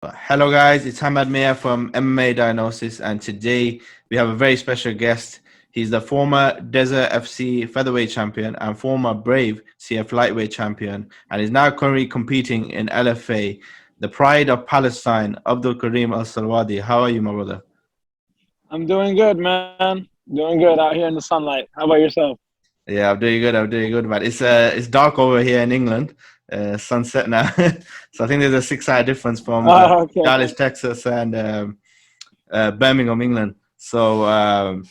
Hello guys, it's Hammad Mia from MMA Diagnosis, and today we have a very special guest. He's the former Desert FC Featherweight champion and former Brave CF Lightweight champion, and is now currently competing in LFA, the Pride of Palestine, Abdul Kareem Al-Selwady. How are you, my brother? I'm doing good, man. Doing good out here in the sunlight. How about yourself? Yeah, I'm doing good. I'm doing good, man. It's dark over here in England. Sunset now, so I think there's a 6 hour difference from Oh, okay. Dallas, Texas, and Birmingham, England. So.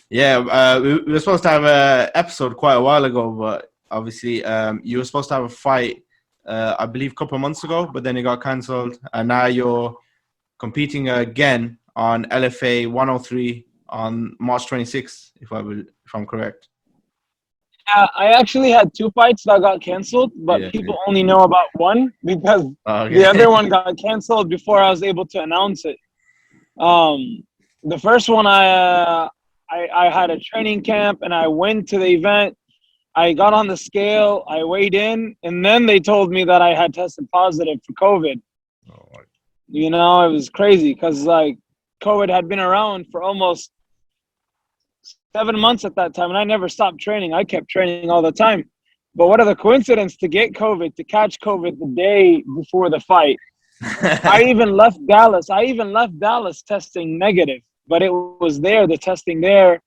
Yeah, we were supposed to have an episode quite a while ago, but obviously you were supposed to have a fight, I believe, a couple of months ago, but then it got cancelled, and now you're competing again on LFA 103 on March 26th, if I'm correct. Yeah, I actually had two fights that got canceled, but Yeah. people only know about one because the Okay. other one got canceled before I was able to announce it. Um, the first one, I had a training camp and I went to the event. I got on the scale, I weighed in, and then they told me that I had tested positive for COVID. Oh, You know, it was crazy because like COVID had been around for almost 7 months at that time, and I never stopped training. I kept training all the time. But what are the coincidence to get COVID, to catch COVID the day before the fight? I even left Dallas. I even left Dallas testing negative, but it was there, the testing there,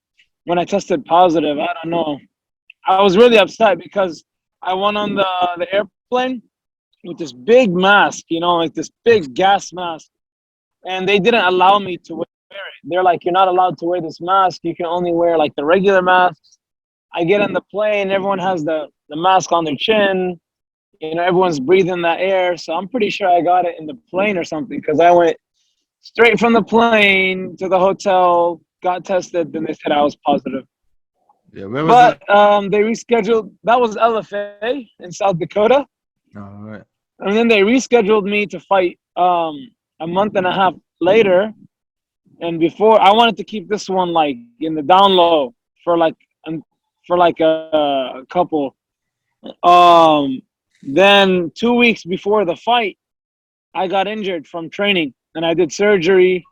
when I tested positive. I don't know. I was really upset because I went on the airplane with this big mask, you know, like this big gas mask, and they didn't allow me to wear it. They're like, you're not allowed to wear this mask. You can only wear like the regular masks. I get on the plane, everyone has the mask on their chin. You know, everyone's breathing that air. So I'm pretty sure I got it in the plane or something because I went straight from the plane to the hotel, got tested, then they said I was positive. yeah, where was it? But they rescheduled. That was LFA in South Dakota. All right. And then they rescheduled me to fight a month and a half later. And before, I wanted to keep this one like in the down low for like a couple. Um, then 2 weeks before the fight, I got injured from training, and I did surgery.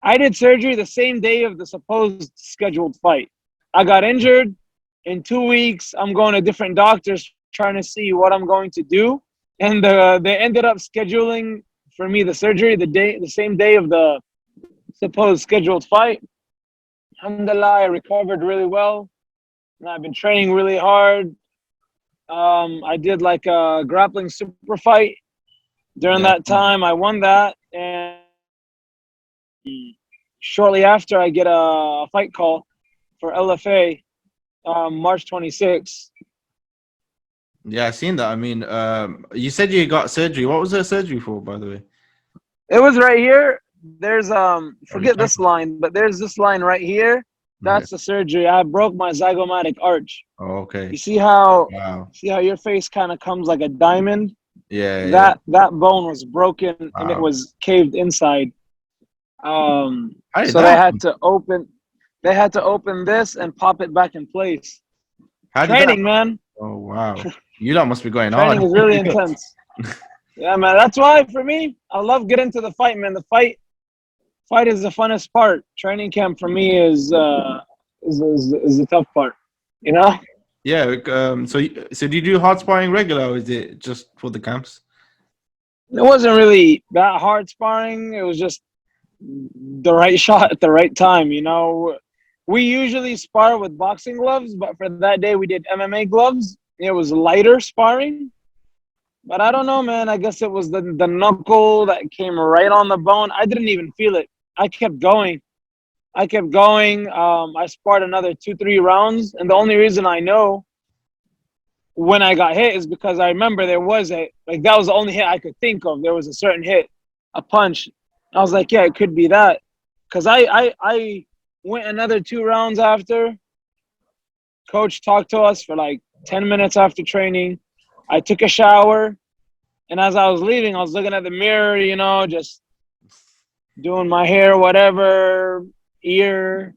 I did surgery the same day of the supposed scheduled fight. I got injured. In 2 weeks, I'm going to different doctors trying to see what I'm going to do, and they ended up scheduling for me the surgery the same day of the supposed scheduled fight. Alhamdulillah, I recovered really well, and I've been training really hard. I did like a grappling super fight during Yeah. that time. I won that, and shortly after, I get a fight call for LFA, March 26th. Yeah, I seen that. I mean, you said you got surgery. What was the surgery for, by the way? It was right here. There's Oh, you forget can't. this line, but there's this line right here. Okay. That's the surgery. I broke my zygomatic arch. Oh, okay. You Wow. see how your face kind of comes like a diamond? Yeah, yeah. That bone was broken and it Wow. was caved inside. How did So that happen? they had to open this and pop it back in place. How did that Training, happen? man. Oh, wow. You lot must be going hard. Training is really intense. Yeah, man. That's why for me, I love getting to the fight, man. The fight is the funnest part. Training camp for me is the tough part. You know? Yeah. So do you do hard sparring regular, or is it just for the camps? It wasn't really that hard sparring. It was just the right shot at the right time, you know. We usually spar with boxing gloves, but for that day we did MMA gloves. It was lighter sparring. But I don't know, man. I guess it was the knuckle that came right on the bone. I didn't even feel it. I kept going. I kept going. I sparred another 2, 3 rounds. And the only reason I know when I got hit is because I remember there was that was the only hit I could think of. There was a certain hit, a punch. I was like, yeah, it could be that. Because I went another 2 rounds after. Coach talked to us for like 10 minutes after training. I took a shower. And as I was leaving, I was looking at the mirror, you know, just doing my hair, whatever, ear.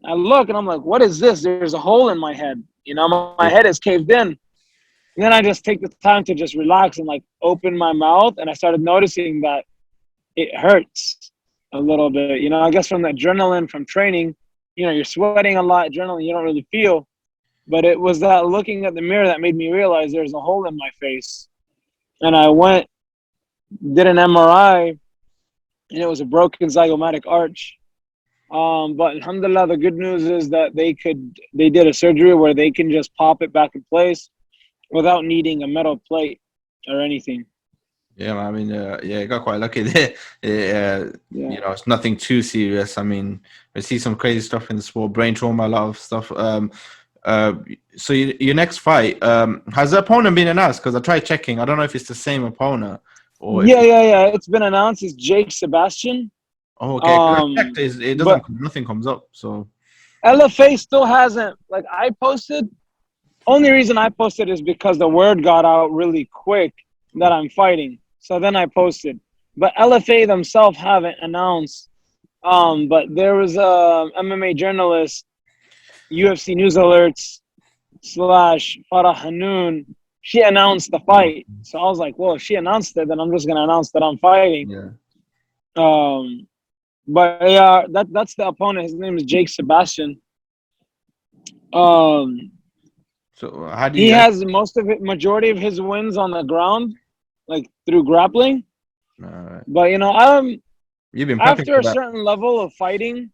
I look and I'm like, what is this? There's a hole in my head. You know, my Yeah. head is caved in. And then I just take the time to just relax and like open my mouth, and I started noticing that it hurts a little bit. You know, I guess from the adrenaline from training, you know, you're sweating a lot, adrenaline you don't really feel. But it was that looking at the mirror that made me realize there's a hole in my face. And I went, did an MRI, and it was a broken zygomatic arch. But alhamdulillah, the good news is that they did a surgery where they can just pop it back in place without needing a metal plate or anything. Yeah, I mean, yeah, you got quite lucky there. You know, it's nothing too serious. I mean, I see some crazy stuff in the sport, brain trauma, a lot of stuff. So your next fight, has the opponent been announced? Because I tried checking. I don't know if it's the same opponent or Yeah. It's been announced. It's Jake Sebastian. Oh, okay. 'Cause I checked, it doesn't. Nothing comes up. So LFA still hasn't. Like I posted. Only reason I posted is because the word got out really quick that I'm fighting. So then I posted. But LFA themselves haven't announced. But there was a MMA journalist, UFC News Alerts / Farah Hanoun. She announced the fight. So I was like, well, if she announced it, then I'm just gonna announce that I'm fighting. Yeah. But yeah, that's the opponent. His name is Jake Sebastian. So how do he you? has majority of his wins on the ground, like through grappling. Right. But you know, You've been prepping after for a that. certain level of fighting,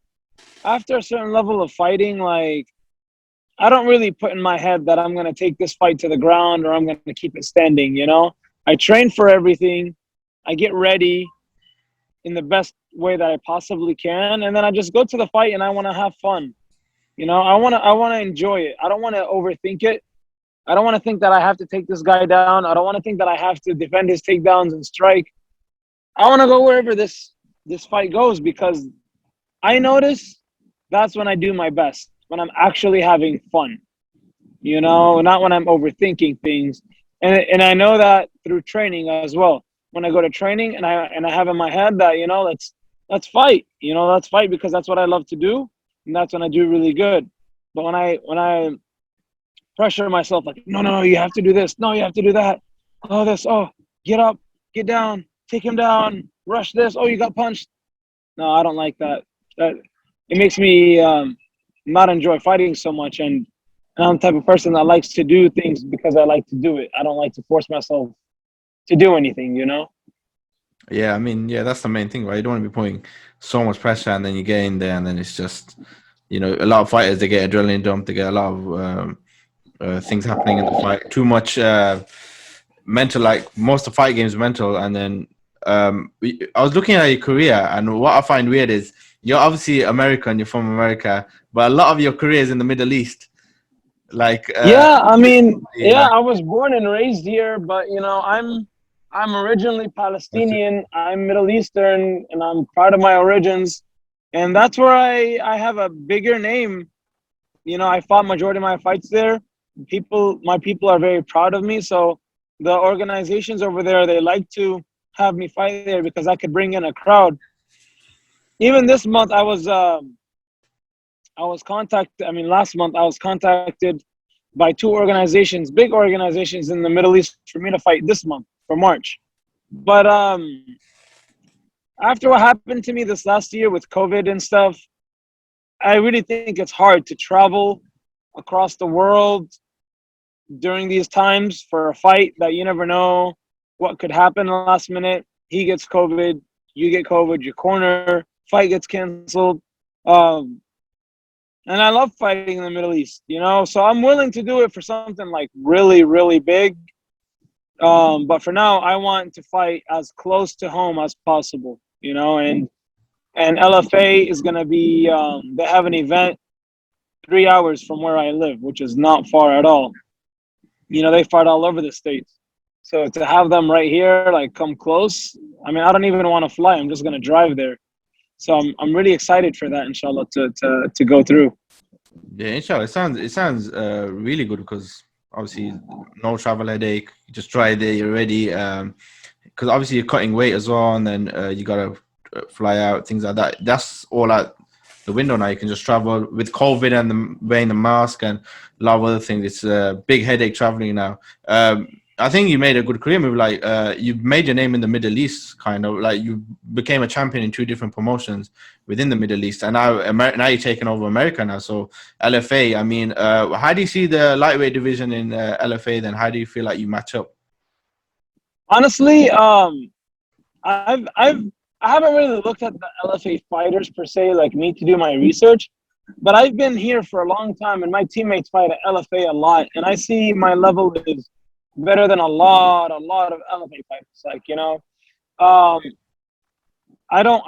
like I don't really put in my head that I'm gonna take this fight to the ground or I'm gonna keep it standing. You know, I train for everything, I get ready in the best way that I possibly can, and then I just go to the fight and I want to have fun. You know, I want to enjoy it. I don't want to overthink it. I don't want to think that I have to take this guy down. I don't want to think that I have to defend his takedowns and strike. I want to go wherever this fight goes, because I notice that's when I do my best, when I'm actually having fun. You know, not when I'm overthinking things. And I know that through training as well. When I go to training and I have in my head that, you know, let's fight. You know, let's fight because that's what I love to do, and that's when I do really good. But when I pressure myself, like, no, you have to do this. No, you have to do that. Oh, this. Oh, get up, get down, take him down, rush this. Oh, you got punched. No, I don't like that. It makes me not enjoy fighting so much. And I'm the type of person that likes to do things because I like to do it. I don't like to force myself to do anything, you know? Yeah, I mean, yeah, that's the main thing, right? You don't want to be putting so much pressure and then you get in there and then it's just, you know, a lot of fighters, they get adrenaline dump, they get a lot of things happening in the fight. Too much mental, like most of fight games mental. And then I was looking at your career, and what I find weird is you're obviously American, you're from America, but a lot of your career is in the Middle East. Like, Yeah, I mean, yeah, like, I was born and raised here, but you know, I'm originally Palestinian, I'm Middle Eastern, and I'm proud of my origins. And that's where I have a bigger name. You know, I fought majority of my fights there. My people are very proud of me. So the organizations over there, they like to have me fight there because I could bring in a crowd. Even this month, contacted. I mean, last month I was contacted by two organizations, big organizations in the Middle East, for me to fight this month for March. But after what happened to me this last year with COVID and stuff, I really think it's hard to travel across the world during these times for a fight that you never know what could happen last minute. He gets COVID, you get COVID, your corner, fight gets canceled. And I love fighting in the Middle East, you know, so I'm willing to do it for something like really, really big. But for now, I want to fight as close to home as possible, you know, and LFA is going to be, they have an event 3 hours from where I live, which is not far at all. You know, they fight all over the States. So to have them right here, like come close, I mean, I don't even want to fly. I'm just going to drive there. So I'm really excited for that, inshallah, to go through. yeah, inshallah, it sounds really good because obviously no travel headache. You just try there, you're ready. Because obviously you're cutting weight as well, and then you gotta fly out, things like that. That's all the window now. You can just travel with COVID and wearing the mask and a lot of other things. It's a big headache traveling now. I think you made a good career move. Like you made your name in the Middle East, kind of like you became a champion in 2 different promotions within the Middle East, and now you're taking over America now. So LFA. I mean, how do you see the lightweight division in LFA? Then how do you feel like you match up? Honestly, I haven't really looked at the LFA fighters per se, like me, to do my research, but I've been here for a long time, and my teammates fight at LFA a lot, and I see my level is better than a lot of LFA fighters. Like, you know, um, I don't,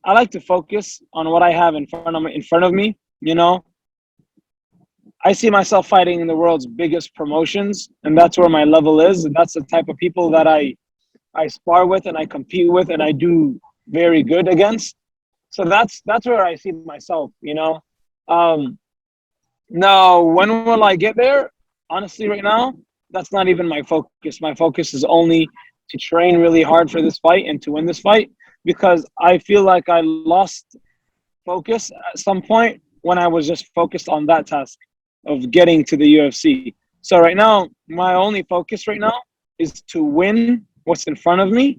I like to focus on what I have in front of me. You know, I see myself fighting in the world's biggest promotions, and that's where my level is. And that's the type of people that I spar with and I compete with and I do very good against. So that's where I see myself, you know. Now, when will I get there? Honestly, right now, that's not even my focus. My focus is only to train really hard for this fight and to win this fight, because I feel like I lost focus at some point when I was just focused on that task of getting to the UFC. So right now, my only focus right now is to win what's in front of me,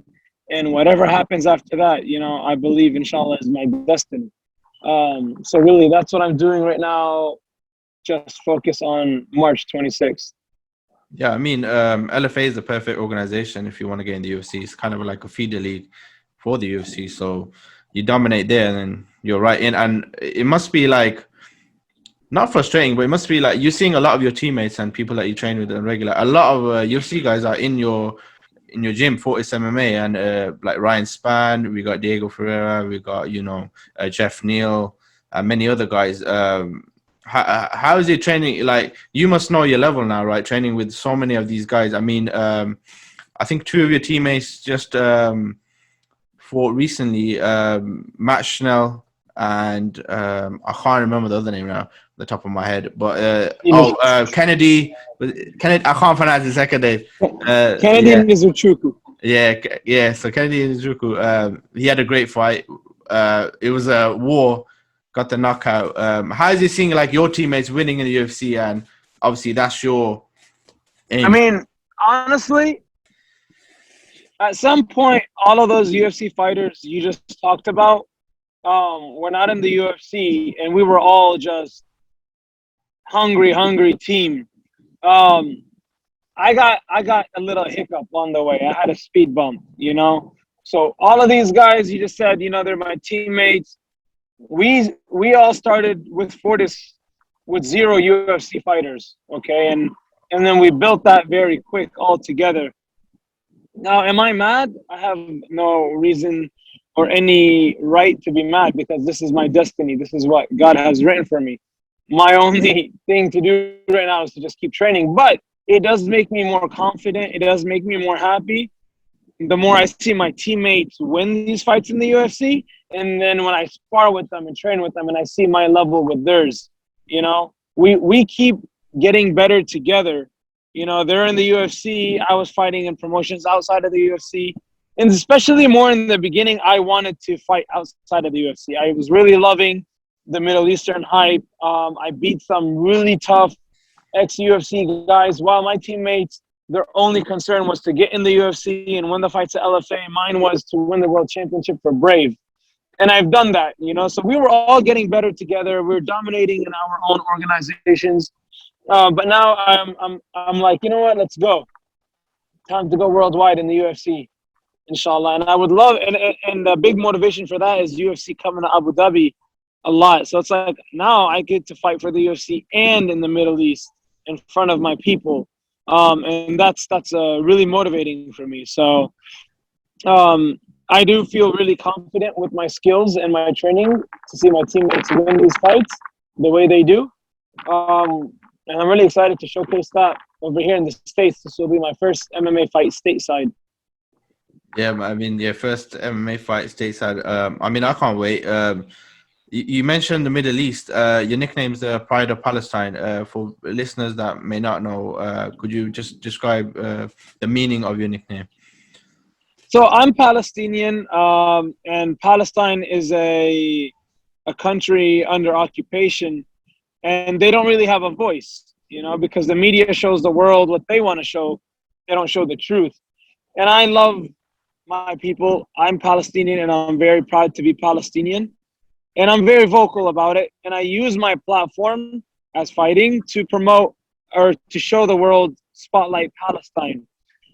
and whatever happens after that, you know, I believe inshallah is my destiny. So really, that's what I'm doing right now. Just focus on March 26th. Yeah, I mean, LFA is the perfect organization if you want to get in the UFC. It's kind of like a feeder league for the UFC. So you dominate there, and then you're right in. And it must be like not frustrating, but it must be like you're seeing a lot of your teammates and people that you train with on regular. A lot of UFC guys are in your gym, Fortis MMA, and like Ryan Spann, we got Diego Ferreira, we got Jeff Neal, and many other guys. How is it training? Like, you must know your level now, right? Training with so many of these guys. I mean, I think 2 of your teammates just fought recently, Matt Schnell and I can't remember the other name now, the top of my head. But Kennedy. Kennedy. I can't pronounce his second name. Kennedy Nizuchuku. Yeah. So Kennedy Nizuchuku. He had a great fight. It was a war. Got the knockout. How is it seeing like your teammates winning in the UFC, and obviously that's your aim? I mean, honestly, at some point, all of those UFC fighters you just talked about were not in the UFC, and we were all just hungry team. I got a little hiccup on the way. I had a speed bump, you know. So all of these guys you just said, you know, they're my teammates. We all started with Fortis with 0 UFC fighters, okay, and then we built that very quick all together. Now, am I mad? I have no reason or any right to be mad, because this is my destiny. This is what God has written for me. My only thing to do right now is to just keep training, but it does make me more confident. It does make me more happy. The more I see my teammates win these fights in the UFC, and then when I spar with them and train with them and I see my level with theirs, you know, we keep getting better together. You know, they're in the UFC. I was fighting in promotions outside of the UFC. And especially more in the beginning, I wanted to fight outside of the UFC. I was really loving the Middle Eastern hype. I beat some really tough ex-UFC guys, while my teammates, their only concern was to get in the UFC and win the fights at LFA. Mine was to win the world championship for Brave. And I've done that, you know. So we were all getting better together. We were dominating in our own organizations. But now I'm like, you know what? Let's go. Time to go worldwide in the UFC, inshallah. And I would love, and the big motivation for that is UFC coming to Abu Dhabi a lot. So it's like now I get to fight for the UFC and in the Middle East in front of my people. And that's really motivating for me. So I do feel really confident with my skills and my training to see my teammates win these fights the way they do. And I'm really excited to showcase that over here in the States. This will be my first MMA fight stateside. Yeah, I mean, your first MMA fight stateside. I mean, I can't wait. You mentioned the Middle East. Your nickname's Pride of Palestine. For listeners that may not know, could you just describe the meaning of your nickname? So I'm Palestinian, and Palestine is a a country under occupation, and they don't really have a voice, because the media shows the world what they want to show. They don't show the truth. And I love my people. I'm Palestinian, and I'm very proud to be Palestinian. And I'm very vocal about it. And I use my platform as fighting to promote or to show the world, spotlight Palestine.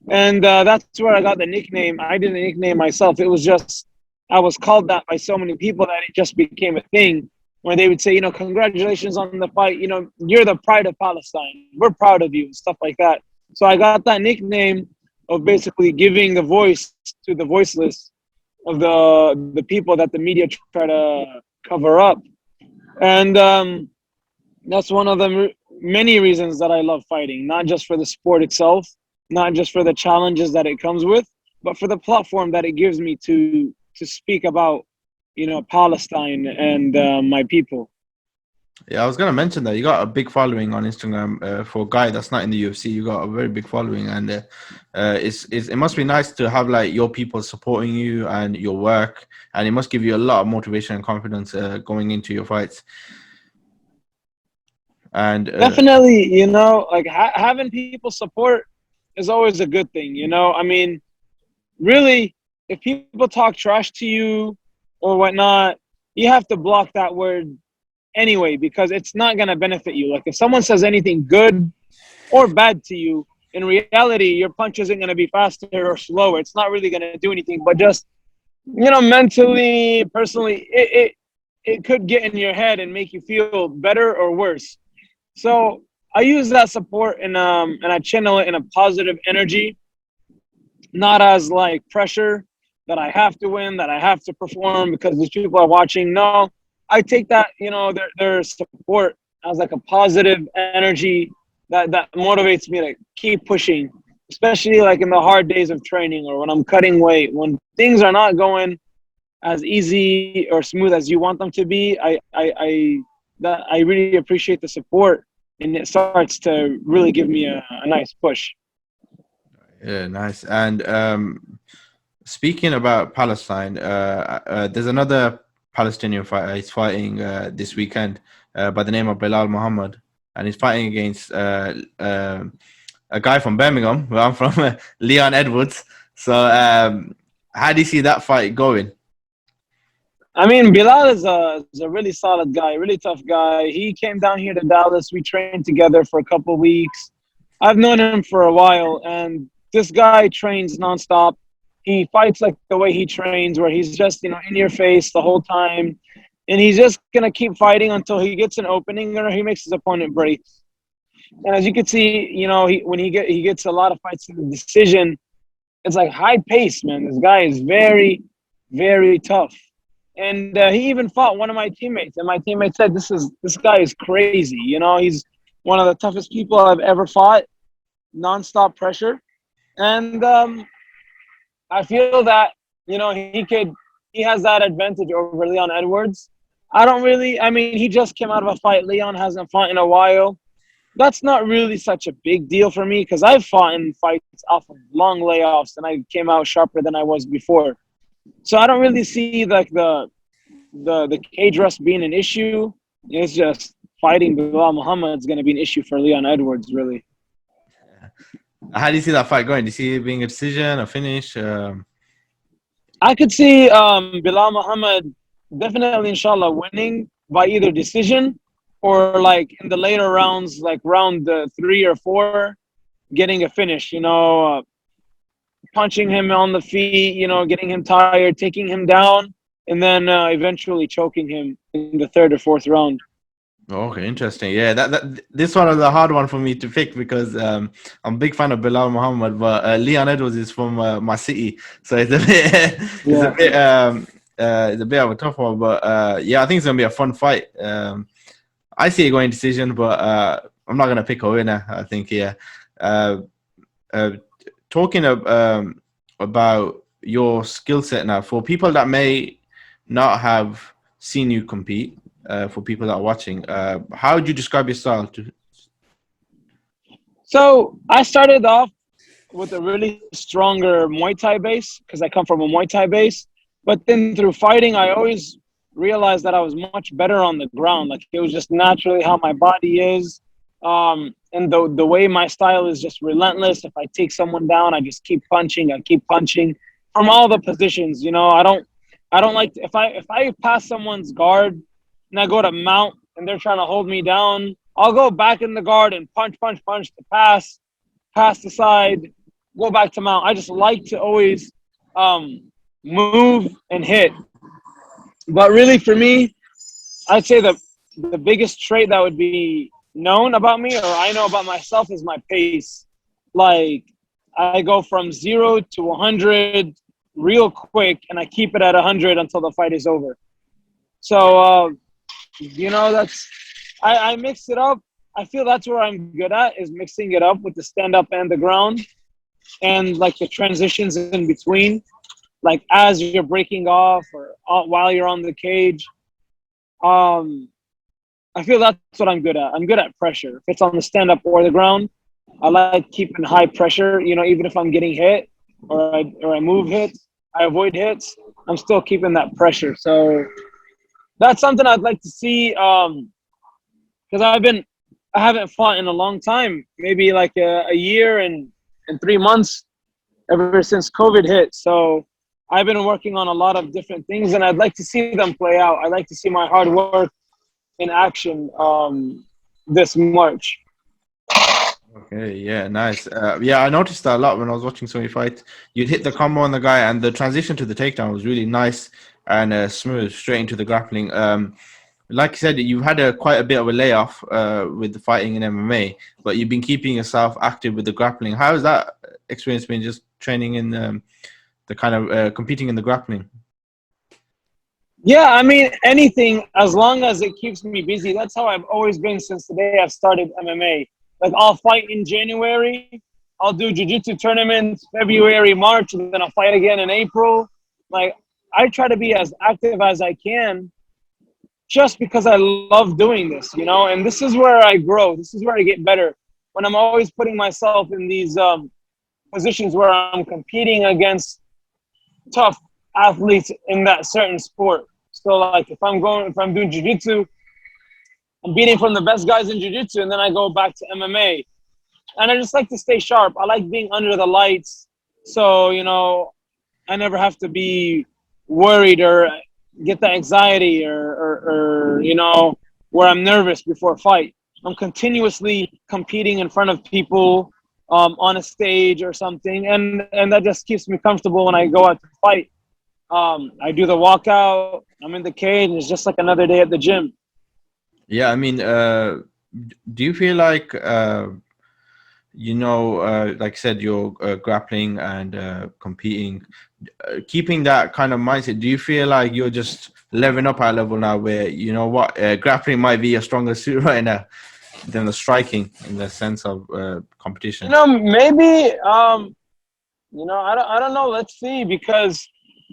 And that's where I got the nickname. I didn't nickname myself. It was just, I was called that by so many people that it just became a thing where they would say, congratulations on the fight. You're the pride of Palestine. We're proud of you and stuff like that. So I got that nickname of basically giving the voice to the voiceless of the people that the media try to cover up. And that's one of the many reasons that I love fighting, not just for the sport itself, not just for the challenges that it comes with, but for the platform that it gives me to speak about, Palestine and my people. Yeah, I was gonna mention that you got a big following on Instagram. For a guy that's not in the UFC, you got a very big following, and it must be nice to have like your people supporting you and your work, and it must give you a lot of motivation and confidence going into your fights. And definitely, like having people support is always a good thing. I mean, really, if people talk trash to you or whatnot, you have to block that word anyway, because it's not going to benefit you. Like if someone says anything good or bad to you, in reality, your punch isn't going to be faster or slower. It's not really going to do anything, but just, mentally, personally, it could get in your head and make you feel better or worse. So I use that support and I channel it in a positive energy, not as like pressure that I have to win, that I have to perform because these people are watching. No, I take that, their support as like a positive energy that motivates me to keep pushing, especially like in the hard days of training or when I'm cutting weight, when things are not going as easy or smooth as you want them to be. I really appreciate the support, and it starts to really give me a nice push. Yeah, nice. And speaking about Palestine, there's another Palestinian fighter. He's fighting this weekend by the name of Belal Muhammad, and he's fighting against a guy from Birmingham, where I'm from, Leon Edwards. So how do you see that fight going? I mean, Belal is a really solid guy, really tough guy. He came down here to Dallas. We trained together for a couple of weeks. I've known him for a while, and this guy trains nonstop. He fights like the way he trains, where he's just, in your face the whole time. And he's just going to keep fighting until he gets an opening or he makes his opponent break. And as you can see, when he gets a lot of fights in the decision, it's like high pace, man. This guy is very, very tough. And he even fought one of my teammates. And my teammate said, this guy is crazy. He's one of the toughest people I've ever fought. Nonstop pressure. And I feel that, he has that advantage over Leon Edwards. He just came out of a fight. Leon hasn't fought in a while. That's not really such a big deal for me because I've fought in fights off of long layoffs and I came out sharper than I was before. So I don't really see like the cage rest being an issue. It's just fighting Belal Muhammad is going to be an issue for Leon Edwards, really. How do you see that fight going? Do you see it being a decision, a finish? I could see Belal Muhammad definitely, inshallah, winning by either decision or like in the later rounds, like round 3 or 4, getting a finish, punching him on the feet, getting him tired, taking him down, and then eventually choking him in the 3rd or 4th round. Okay, interesting. Yeah, this one is a hard one for me to pick because I'm a big fan of Belal Muhammad, but Leon Edwards is from my city, so it's a bit, it's a bit of a tough one. But yeah, I think it's gonna be a fun fight. I see it going decision, but I'm not gonna pick a winner. I think talking about your skill set now, for people that may not have seen you compete. For people that are watching, how would you describe your style? So I started off with a really stronger Muay Thai base because I come from a Muay Thai base. But then through fighting, I always realized that I was much better on the ground. Like it was just naturally how my body is. And the way my style is just relentless. If I take someone down, I just keep punching. I keep punching from all the positions. You know, I don't like to, if I pass someone's guard and I go to mount and they're trying to hold me down, I'll go back in the guard and punch to pass the side, go back to mount. I just like to always move and hit. But really, for me, I'd say the biggest trait that would be known about me or I know about myself is my pace. Like I go from 0 to 100 real quick, and I keep it at 100 until the fight is over. So, you know, I mix it up. I feel that's where I'm good at, is mixing it up with the stand-up and the ground and, like, the transitions in between. Like, as you're breaking off or while you're on the cage. I feel that's what I'm good at. I'm good at pressure. If it's on the stand-up or the ground, I like keeping high pressure. You know, even if I'm getting hit or I move hits, I avoid hits, I'm still keeping that pressure. So that's something I'd like to see, because I haven't fought in a long time, maybe like a year and 3 months ever since COVID hit. So I've been working on a lot of different things, and I'd like to see them play out. I'd like to see my hard work in action this March. Okay, yeah, nice. Yeah, I noticed that a lot when I was watching so many fights. You'd hit the combo on the guy, and the transition to the takedown was really nice and smooth, straight into the grappling. Like you said, you've had quite a bit of a layoff with the fighting in MMA, but you've been keeping yourself active with the grappling. How has that experience been, just training in the kind of competing in the grappling? Yeah, I mean, anything, as long as it keeps me busy. That's how I've always been since the day I've started MMA. Like, I'll fight in January, I'll do jiu-jitsu tournaments February, March, and then I'll fight again in April. Like, I try to be as active as I can just because I love doing this, you know? And this is where I grow. This is where I get better. When I'm always putting myself in these positions where I'm competing against tough athletes in that certain sport. So, like, if I'm doing jiu-jitsu, I'm beating from the best guys in jiu-jitsu, and then I go back to MMA. And I just like to stay sharp. I like being under the lights. So, you know, I never have to be worried or get the anxiety or you know, where I'm nervous before a fight. I'm continuously competing in front of people on a stage or something. And that just keeps me comfortable when I go out to fight. I do the walkout. I'm in the cage, and it's just like another day at the gym. Yeah, I mean, do you feel like, you know, like I said, you're grappling and competing, keeping that kind of mindset? Do you feel like you're just leveling up at a level now where, you know what, grappling might be a stronger suit right now than the striking in the sense of competition? You know, maybe, you know, I don't know. Let's see, because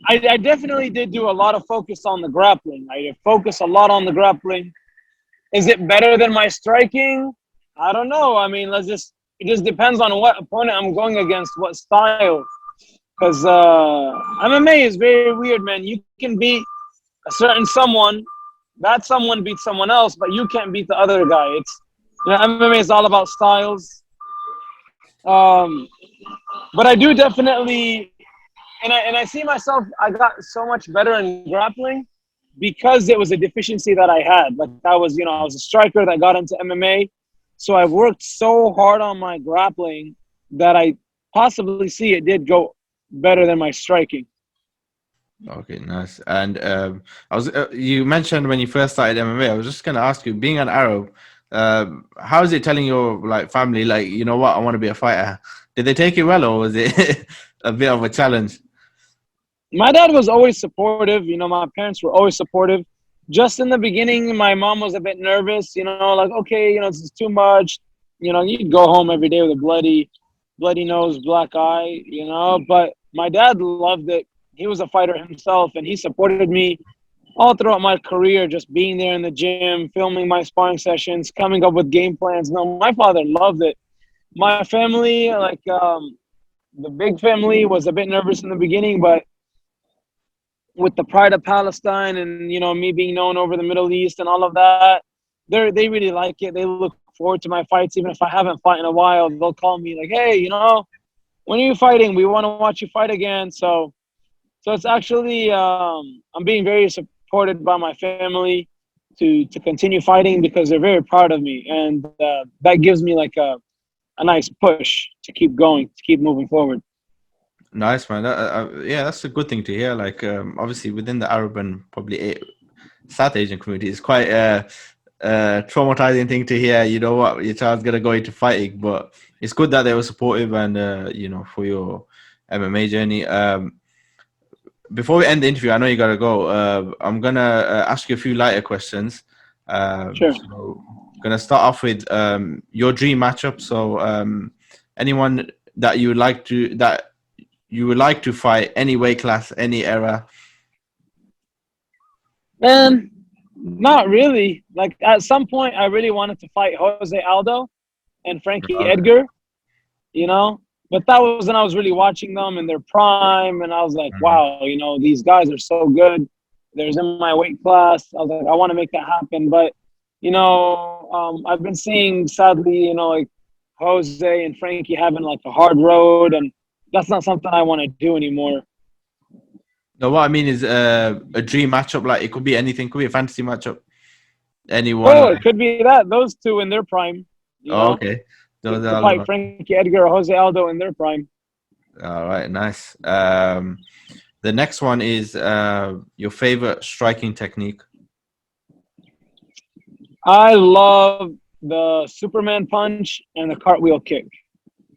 I definitely did do a lot of focus on the grappling. I focus a lot on the grappling. Is it better than my striking? I don't know. I mean, it just depends on what opponent I'm going against, what style. Because MMA is very weird, man. You can beat a certain someone, that someone beats someone else, but you can't beat the other guy. It's, you know, MMA is all about styles. But I do definitely, and I see myself, I got so much better in grappling because it was a deficiency that I had. Like, I was a striker that got into MMA. So I've worked so hard on my grappling that I possibly see it did go better than my striking. Okay, nice. And you mentioned when you first started MMA, I was just going to ask you, being an Arab, how is it telling your like family, like, you know what, I want to be a fighter? Did they take it well, or was it a bit of a challenge? My dad was always supportive. You know, my parents were always supportive. Just in the beginning, my mom was a bit nervous, you know, like, okay, you know, this is too much. You know, you'd go home every day with a bloody nose, black eye, you know. But my dad loved it. He was a fighter himself, and he supported me all throughout my career, just being there in the gym, filming my sparring sessions, coming up with game plans. No, my father loved it. My family, like the big family, was a bit nervous in the beginning, but with the Pride of Palestine and, you know, me being known over the Middle East and all of that, they really like it. They look forward to my fights. Even if I haven't fought in a while, they'll call me like, hey, you know, when are you fighting? We want to watch you fight again. So it's actually, I'm being very supported by my family to continue fighting because they're very proud of me. And that gives me like a nice push to keep going, to keep moving forward. Nice, man. Yeah, that's a good thing to hear. Like, obviously, within the Arab and probably South Asian community, it's quite traumatizing thing to hear. You know what, your child's gonna go into fighting, but it's good that they were supportive and you know, for your MMA journey. Before we end the interview, I know you gotta go. I'm gonna ask you a few lighter questions. Sure. So, gonna start off with your dream matchup. So, anyone that you would like to fight, any weight class, any era. Man, not really. Like at some point, I really wanted to fight Jose Aldo and Frankie Edgar, you know. But that was when I was really watching them in their prime, and I was like, wow, you know, these guys are so good. They're in my weight class. I was like, I want to make that happen. But, you know, I've been seeing, sadly, you know, like Jose and Frankie having like a hard road, and that's not something I want to do anymore. No, what I mean is a dream matchup. Like, it could be anything. Could be a fantasy matchup. Anyone. Oh, Like, it could be that. Those two in their prime, you know. okay. Those To are fight Frankie Edgar or Jose Aldo in their prime. all right. Nice. The next one is your favorite striking technique. I love the Superman punch and the cartwheel kick.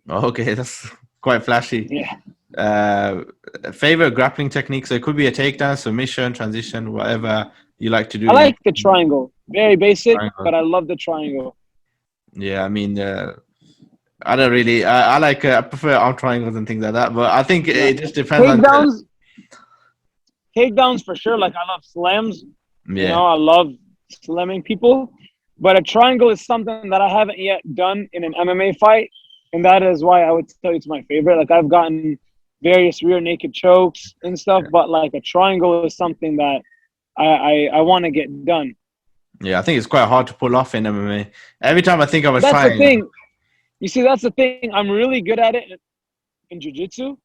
Okay, that's quite flashy. Yeah. Favorite grappling technique. So it could be a takedown, submission, transition, whatever you like to do. I like the triangle. Very basic, Triangle. but I love the triangle. Yeah, I mean, I don't really. I like. I prefer arm triangles and things like that. But I think it just depends on. Takedowns for sure. Like I love slams. Yeah. You know, I love slamming people. But a triangle is something that I haven't yet done in an MMA fight, and that is why I would tell you it's my favorite. Like I've gotten various rear naked chokes and stuff, but like a triangle is something that I want to get done. Yeah, I think it's quite hard to pull off in MMA. Every time I think of a That's triangle. the thing. You see, that's the thing. I'm really good at it in jiu-jitsu,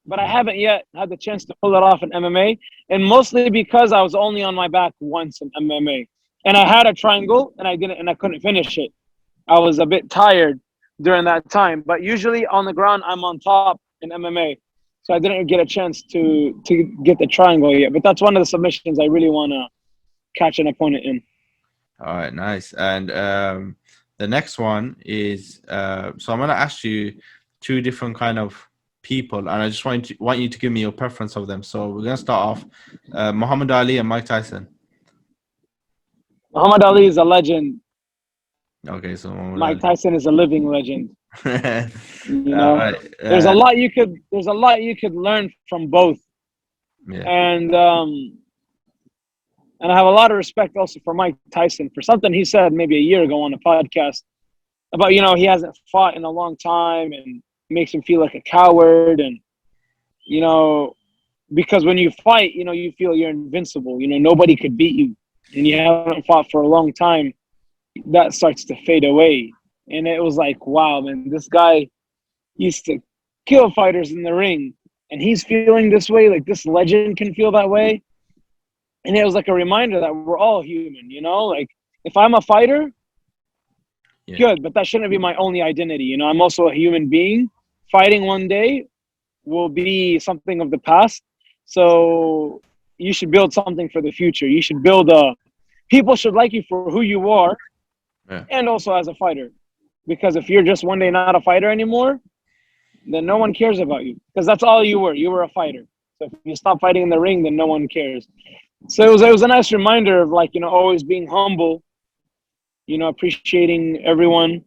but I haven't yet had the chance to pull it off in MMA, and mostly because I was only on my back once in MMA. And I had a triangle, and I couldn't finish it. I was a bit tired during that time, but usually on the ground, I'm on top in MMA. So I didn't get a chance to get the triangle yet, but that's one of the submissions I really want to catch an opponent in. All right, nice. And the next one is so I'm gonna ask you two different kind of people, and I just want you to give me your preference of them. So we're gonna start off Muhammad Ali and Mike Tyson. Muhammad Ali is a legend. Okay, so Mike Tyson is a living legend. You know, right. there's a lot you could learn from both. Yeah. And I have a lot of respect also for Mike Tyson for something he said maybe a year ago on a podcast about, you know, he hasn't fought in a long time and makes him feel like a coward. And, you know, because when you fight, you know, you feel you're invincible. You know, nobody could beat you. And you haven't fought for a long time. That starts to fade away. And it was like, wow, man, this guy used to kill fighters in the ring. And he's feeling this way, like this legend can feel that way. And it was like a reminder that we're all human, you know? Like, if I'm a fighter, good, but that shouldn't be my only identity. You know, I'm also a human being. Fighting one day will be something of the past. So you should build something for the future. You should build people should like you for who you are and also as a fighter. Because if you're just one day not a fighter anymore, then no one cares about you. Because that's all you were. You were a fighter. So if you stop fighting in the ring, then no one cares. So it was a nice reminder of, like, you know, always being humble, you know, appreciating everyone,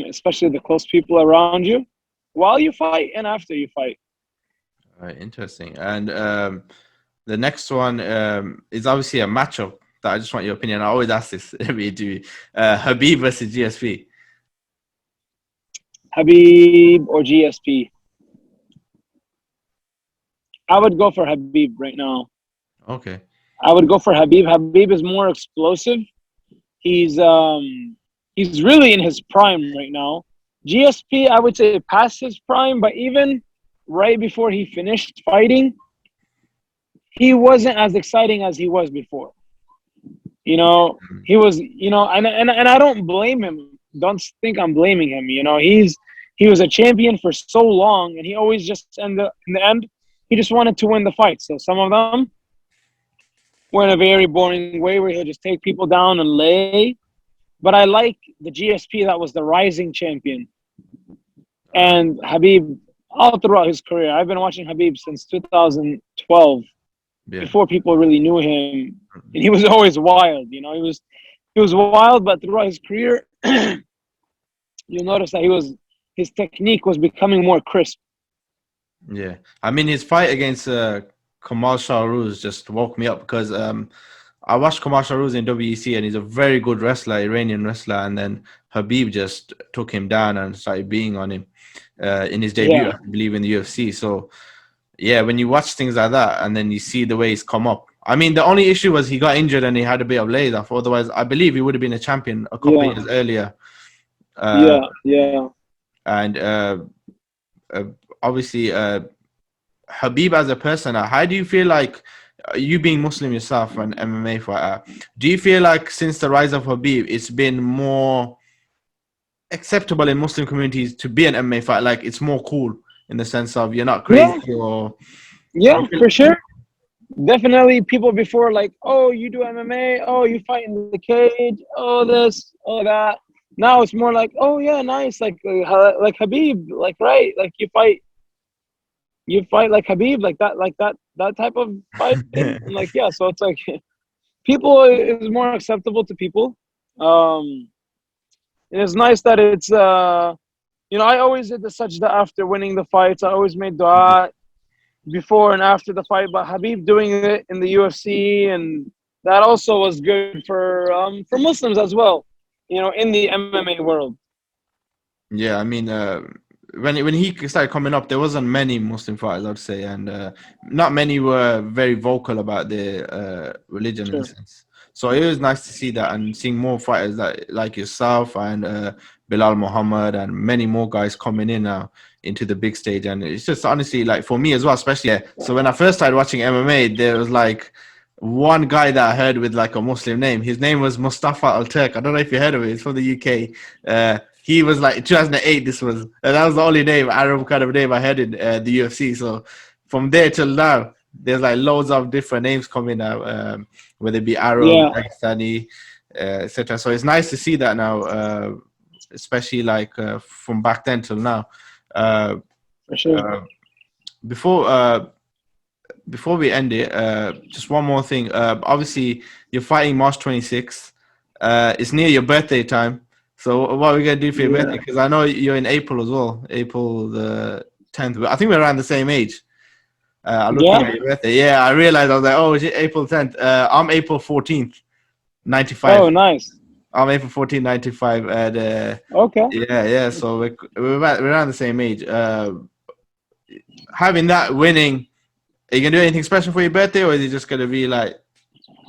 especially the close people around you while you fight and after you fight. All right, interesting. And the next one is obviously a matchup that I just want your opinion. I always ask this every interview. Habib versus GSP. Habib or GSP? I would go for Habib right now. Okay. I would go for Habib. Habib is more explosive. He's really in his prime right now. GSP, I would say past his prime, but even right before he finished fighting, he wasn't as exciting as he was before. You know, he was, you know, and I don't blame him. Don't think I'm blaming him. You know, he was a champion for so long, and he always just in the end, he just wanted to win the fight. So some of them were in a very boring way where he'll just take people down and lay. But I like the GSP that was the rising champion. And Habib, all throughout his career, I've been watching Habib since 2012, before people really knew him. And he was always wild, you know. He was wild, but throughout his career, you'll notice that his technique was becoming more crisp. Yeah. I mean, his fight against Kamal Shahruz just woke me up because I watched Kamal Shahruz in WEC and he's a very good wrestler, Iranian wrestler. And then Habib just took him down and started being on him in his debut, I believe, in the UFC. So, yeah, when you watch things like that and then you see the way he's come up. I mean, the only issue was he got injured and he had a bit of laid off. Otherwise, I believe he would have been a champion a couple of years earlier. And obviously, Habib as a person, how do you feel like, you being Muslim yourself and MMA fighter, do you feel like since the rise of Habib, it's been more acceptable in Muslim communities to be an MMA fighter? Like, it's more cool in the sense of you're not crazy or... Yeah, for sure. Definitely people before like, oh, you do MMA, oh, you fight in the cage, oh, this, oh, that. Now it's more like, oh, yeah, nice, like Habib, like, right, like you fight like Habib, like that type of fight. And like, yeah, so it's like people is more acceptable to people. And it's nice that it's you know, I always did the sajda after winning the fights. I always made dua before and after the fight, but Habib doing it in the UFC, and that also was good for Muslims as well, you know, in the MMA world. Yeah, I mean, when he started coming up, there wasn't many Muslim fighters, I'd say, and not many were very vocal about their religion in a sense. So it was nice to see that and seeing more fighters like yourself and Belal Muhammad and many more guys coming in now into the big stage. And it's just honestly, like, for me as well, especially. So when I first started watching MMA, there was like one guy that I heard with like a Muslim name. His name was Mustafa Al-Turk. I don't know if you heard of it. He's from the UK. He was like 2008. This was, and that was the only name, Arab kind of name I heard in the UFC. So from there till now, there's like loads of different names coming out, whether it be Arab, Pakistani, etc. So it's nice to see that now, especially like from back then till now. For sure. Before we end it, just one more thing. Obviously, you're fighting March 26th. It's near your birthday time. So what are we going to do for your birthday? Because I know you're in April as well, April the 10th. I think we're around the same age. I'm looking at your birthday. Yeah, I realized. I was like, oh, is it April 10th? I'm April 14th, 95. Oh, nice. I'm April 14th, 95. And, okay. Yeah. So we're around the same age. Having that winning, are you going to do anything special for your birthday, or is it just going to be like...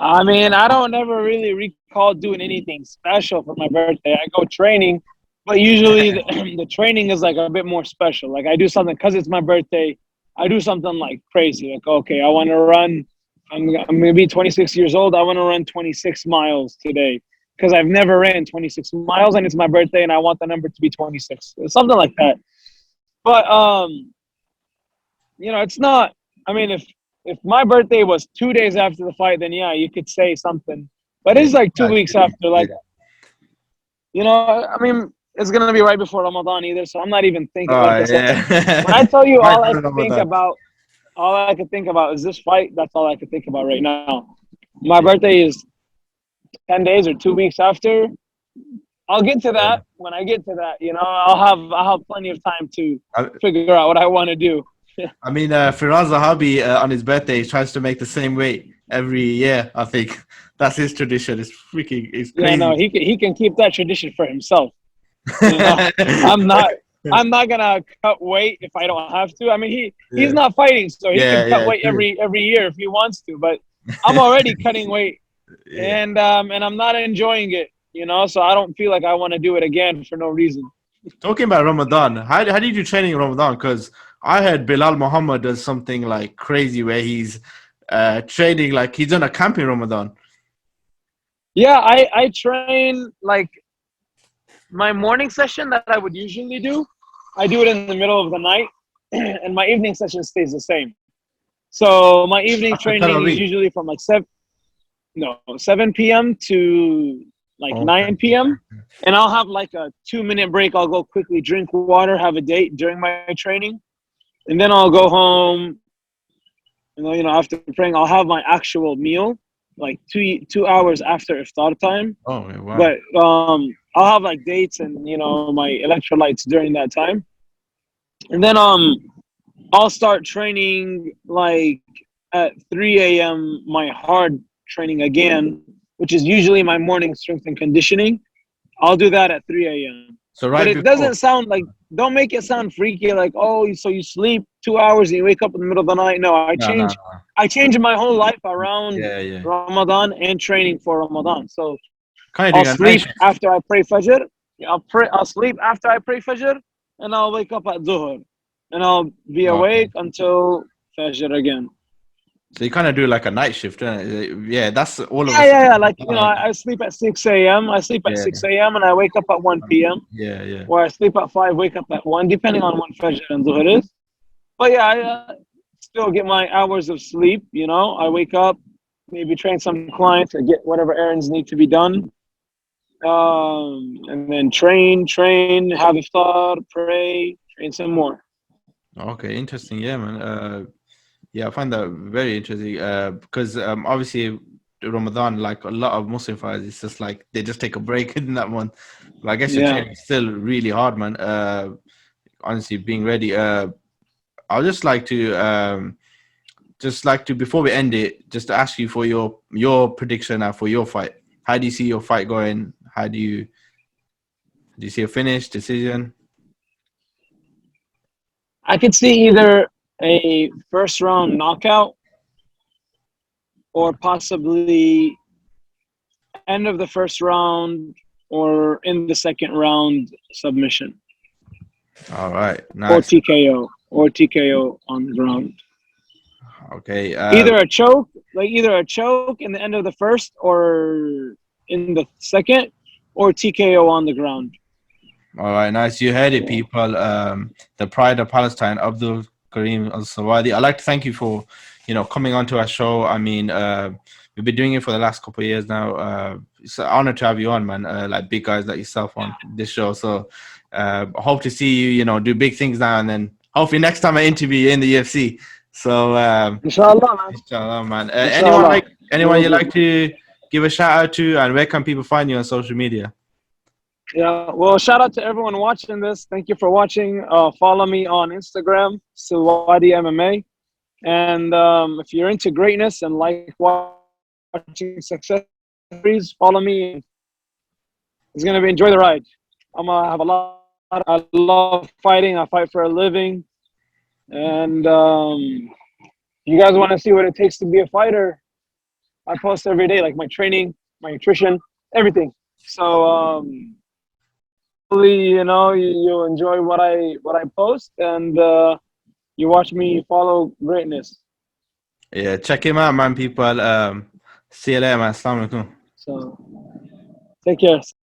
I mean, I don't ever really recall doing anything special for my birthday. I go training, but usually the training is like a bit more special. Like I do something because it's my birthday. I do something like crazy. Like, okay, I want to run. I'm going to be 26 years old. I want to run 26 miles today because I've never ran 26 miles and it's my birthday and I want the number to be 26. Something like that. But, you know, it's not, I mean, if my birthday was 2 days after the fight, then yeah, you could say something. But it's like 2 weeks after, like, you know, I mean, it's going to be right before Ramadan either, so I'm not even thinking like this. Yeah. When I tell you all I can think about is this fight, that's all I can think about right now. My birthday is 10 days or 2 weeks after. I'll get to that when I get to that, you know. I'll have plenty of time to figure out what I want to do. I mean, Firaz Zahabi on his birthday tries to make the same weight every year. I think that's his tradition. It's crazy. Yeah, no, he can keep that tradition for himself. You know? I'm not. I'm not gonna cut weight if I don't have to. I mean, he's Yeah, not fighting, so he yeah, can cut yeah, weight true. every year if he wants to. But I'm already cutting weight, Yeah. and I'm not enjoying it. You know, so I don't feel like I want to do it again for no reason. Talking about Ramadan, how do you do training in Ramadan? Because I heard Belal Muhammad does something like crazy where he's training like he's on a camp in Ramadan. Yeah, I train like my morning session that I would usually do. I do it in the middle of the night, and my evening session stays the same. So my evening After training is Taraweeh. usually from like 7 p.m. to like Okay. 9 p.m. And I'll have like a 2 minute break. I'll go quickly drink water, have a date during my training, and then I'll go home. And then, after praying, I'll have my actual meal like 2 hours after iftar time. Oh, yeah, wow. But I'll have like dates and my electrolytes during that time, and then I'll start training like at 3 a.m. my hard training again, which is usually my morning strength and conditioning. I'll do that at 3 a.m. So But right it before. doesn't sound like, don't make it sound freaky like, oh, so you sleep 2 hours and you wake up in the middle of the night. No, No, no, no. I change my whole life around Yeah, yeah. Ramadan and training for Ramadan. So Kind of I'll doing a night sleep shift. after I pray Fajr. I'll sleep after I pray Fajr, and I'll wake up at Dhuhr, and I'll be Okay. awake until Fajr again. So you kind of do like a night shift, don't it? Yeah, that's all of Yeah, us. yeah, yeah. Like I sleep at 6 a.m. I sleep at Yeah, 6 a.m. and I wake up at 1 p.m. yeah, yeah. Or I sleep at 5, wake up at 1, depending on what Fajr and Dhuhr is. But yeah, I still get my hours of sleep. I wake up, maybe train some clients or get whatever errands need to be done. And then train, have iftar, pray, train some more. Okay, interesting. Yeah, man. Yeah, I find that very interesting. Because obviously Ramadan, like a lot of Muslim fighters, it's just like they just take a break in that month. But I guess your Yeah. training is still really hard, man. Honestly, being ready. I'll just like to before we end it, just to ask you for your prediction for your fight. How do you see your fight going? How do you see a finish decision? I could see either a first round knockout or possibly end of the first round or in the second round submission All right, or nice. TKO on the ground. Okay. Either a choke in the end of the first or in the second, or TKO on the ground. All right, nice. You heard it, Yeah. people. The Pride of Palestine, Abdul Kareem Al-Selwady. I'd like to thank you for, coming onto our show. I mean, we've been doing it for the last couple of years now. It's an honor to have you on, man. Like big guys like yourself on this show. So, I hope to see you, do big things now, and then hopefully next time I interview you in the UFC. So, Inshallah, man. inshallah, man. Inshallah. Anyone Will you'd do. like to give a shout out to, and where can people find you on social media? Yeah. Well, shout out to everyone watching this. Thank you for watching. Follow me on Instagram, Selwady MMA. And if you're into greatness and like watching success stories, follow me. It's gonna be enjoy the ride. I'm gonna have a lot. I love fighting. I fight for a living, and you guys want to see what it takes to be a fighter? I post every day, like my training, my nutrition, everything. So hopefully, you'll enjoy what I post, and you watch me follow greatness. Yeah, check him out, man, people. See you later, man. Assalamu alaikum. So take care.